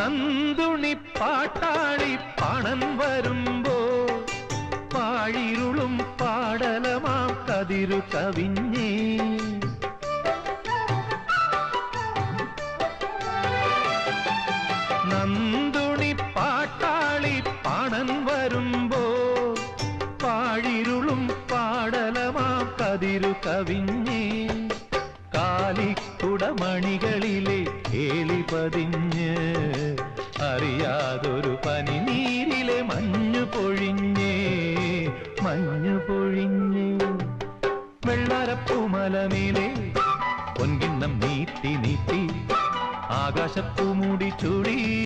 നന്ദുണി പാട്ടാളി പണൻ വരുമ്പോ പാഴിരുളും പാടലമാം കതിരു കവിഞ്ഞേ നന്ദുണി പാട്ടാളി പണൻ വരുമ്പോ പാഴിരുളും പാടലമാം കതിരു കവിഞ്ഞേ കാലിക്കുടമണികളിലെ ഏളി പതിഞ്ഞ് അറിയാതൊരു പനിനീരിലെ മഞ്ഞു പൊഴിഞ്ഞേ വെള്ളാരപ്പൂമലമേലെ പൊൻകിണ്ണം നീട്ടി നീട്ടി ആകാശപ്പൂ